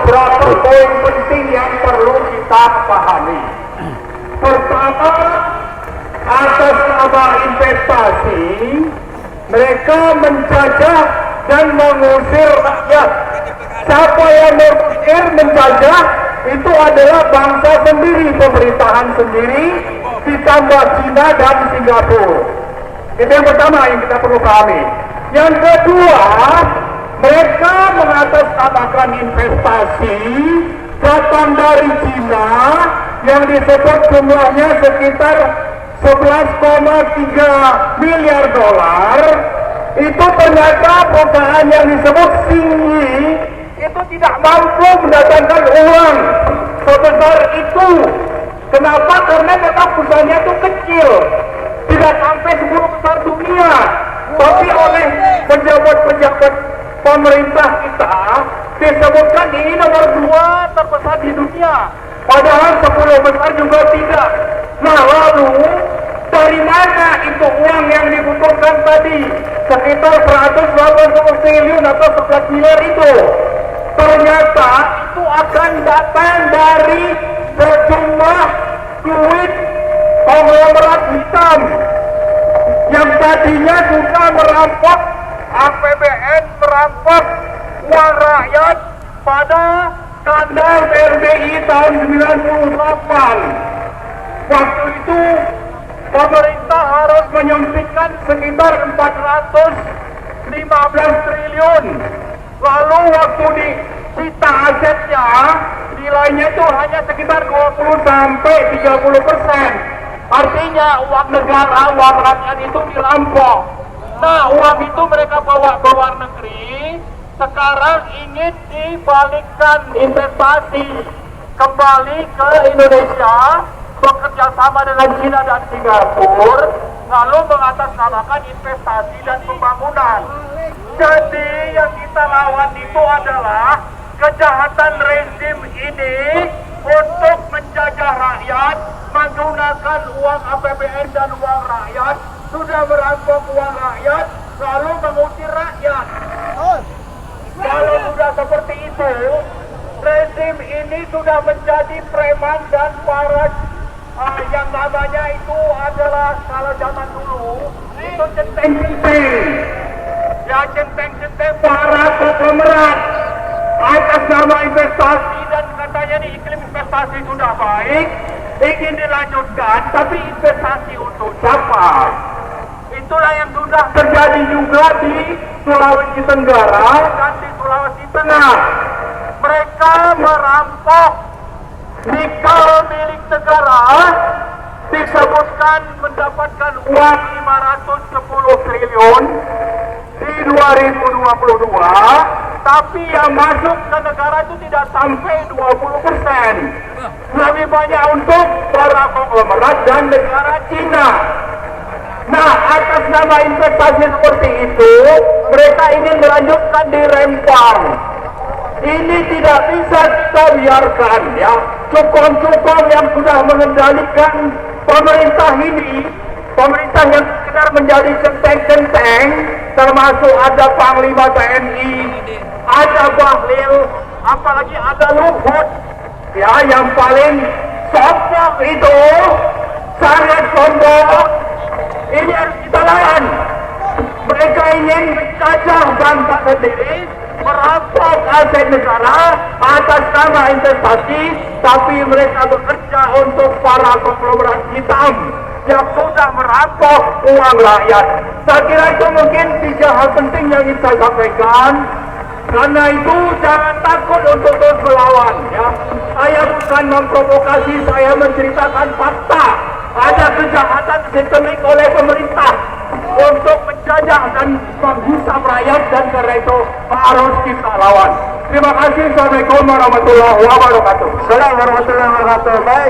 beberapa poin penting yang perlu kita pahami. Pertama, atas nama investasi, mereka menjajah dan mengusir rakyat. Siapa yang mengusir, menjajah, itu adalah bangsa sendiri, pemerintahan sendiri, ditambah Cina dan Singapura. Itu yang pertama yang kita perlu pahami. Yang kedua, mereka mengatasnamakan investasi datang dari Cina yang disebut jumlahnya sekitar 11,3 miliar dolar. Itu ternyata perusahaan yang disebut Xingyi itu tidak mampu mendatangkan uang sebesar itu. Kenapa? Karena memang perusahaannya itu kecil, tidak sampai 10 besar dunia. Tapi oleh pejabat-pejabat pemerintah kita disebutkan ini nomor 2 terbesar di dunia, padahal 10 besar juga tidak. Nah, lalu dari mana itu uang yang dibutuhkan tadi sekitar 180 triliun atau 11 miliar itu? Ternyata itu akan datang dari sejumlah duit konglomerat hitam yang tadinya juga merampok APBN, merampok uang rakyat pada skandal BRBI tahun 98. Waktu itu pemerintah harus menyuntikkan sekitar 415 triliun. Lalu waktu disita asetnya, nilainya itu hanya sekitar 20-30%. Artinya uang negara, uang rakyat itu dirampok. Nah, uang itu mereka bawa ke luar negeri. Sekarang ingin dibalikkan investasi kembali ke Indonesia, bekerja sama dengan Cina dan Singapura, lalu mengatasnamakan investasi dan pembangunan. Jadi yang kita lawan itu adalah kejahatan rezim ini untuk menjajah rakyat, menggunakan uang APBN dan uang rakyat, sudah merampok uang rakyat, lalu mengusir rakyat. Kalau sudah seperti itu, rezim ini sudah menjadi preman dan para yang namanya itu adalah, kalau zaman dulu itu centeng-centeng, ya centeng-centeng para konglomerat atas nama investasi, dan katanya nih iklim investasi sudah baik, ingin dilanjutkan, tapi investasi untuk siapa? Itulah yang sudah terjadi juga di Sulawesi Tenggara dan di Sulawesi Tengah. Mereka merampok nikel milik negara, disebutkan mendapatkan uang 510 triliun di 2022, tapi yang masuk ke negara itu tidak sampai 20%. Lebih banyak untuk para konglomerat dan negara Cina. Nah, atas nama investasi seperti itu, mereka ingin melanjutkan di Rempang. Ini tidak bisa kita biarkan, ya. Cukong-cukong yang sudah mengendalikan pemerintah ini, pemerintah yang sekedar menjadi centeng-centeng, termasuk ada Panglima TNI, ada Bahlil, apalagi ada Luhut, ya, yang paling sombong itu, sangat sombong. Ini harus kita lawan. Mereka ingin menjajah bangsa sendiri, merampok aset negara atas nama investasi, tapi mereka bekerja untuk para konglomerat hitam yang sudah merampok uang rakyat. Saya kira itu mungkin 3 hal penting yang ingin saya sampaikan. Karena itu jangan takut untuk terus melawan, ya. Saya bukan memprovokasi, saya menceritakan fakta. Ada kejahatan sistemik oleh pemerintah untuk menjajah dan menghisap rakyat, dan karena itu harus kita lawan. Terima kasih. Assalamualaikum warahmatullahi wabarakatuh. Assalamualaikum warahmatullahi wabarakatuh. Baik.